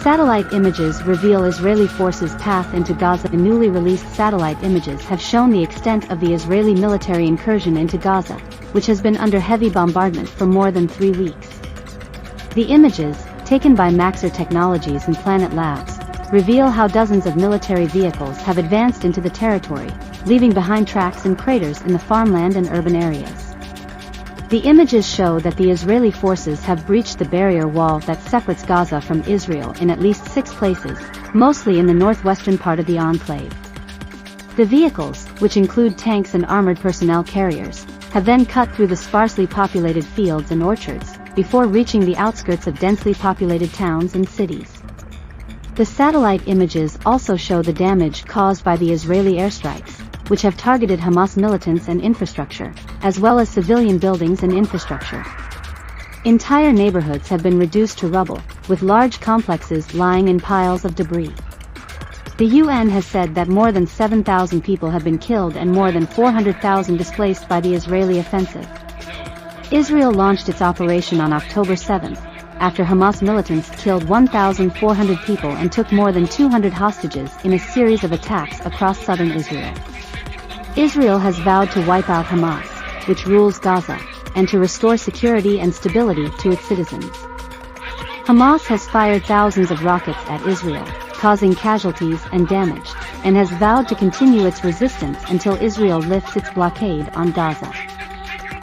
Satellite images reveal Israeli forces' path into Gaza. The newly released satellite images have shown the extent of the Israeli military incursion into Gaza, which has been under heavy bombardment for more than 3 weeks. The images, taken by Maxar Technologies and Planet Labs, reveal how dozens of military vehicles have advanced into the territory, leaving behind tracks and craters in the farmland and urban areas. The images show that the Israeli forces have breached the barrier wall that separates Gaza from Israel in at least 6 places, mostly in the northwestern part of the enclave. The vehicles, which include tanks and armored personnel carriers, have then cut through the sparsely populated fields and orchards, before reaching the outskirts of densely populated towns and cities. The satellite images also show the damage caused by the Israeli airstrikes, which have targeted Hamas militants and infrastructure, as well as civilian buildings and infrastructure. Entire neighborhoods have been reduced to rubble, with large complexes lying in piles of debris. The UN has said that more than 7,000 people have been killed and more than 400,000 displaced by the Israeli offensive. Israel launched its operation on October 7, after Hamas militants killed 1,400 people and took more than 200 hostages in a series of attacks across southern Israel. Israel has vowed to wipe out Hamas, which rules Gaza, and to restore security and stability to its citizens. Hamas has fired thousands of rockets at Israel, causing casualties and damage, and has vowed to continue its resistance until Israel lifts its blockade on Gaza.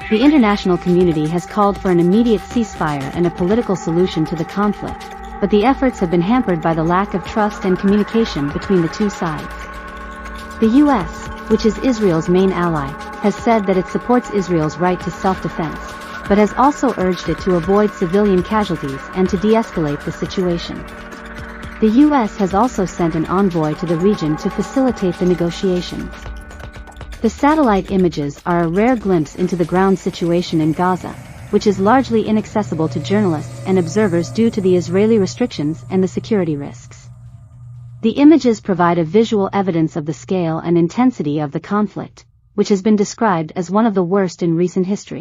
The international community has called for an immediate ceasefire and a political solution to the conflict, but the efforts have been hampered by the lack of trust and communication between the two sides. The U.S., which is Israel's main ally, has said that it supports Israel's right to self-defense, but has also urged it to avoid civilian casualties and to de-escalate the situation. The U.S. has also sent an envoy to the region to facilitate the negotiations. The satellite images are a rare glimpse into the ground situation in Gaza, which is largely inaccessible to journalists and observers due to the Israeli restrictions and the security risks. The images provide a visual evidence of the scale and intensity of the conflict, which has been described as one of the worst in recent history.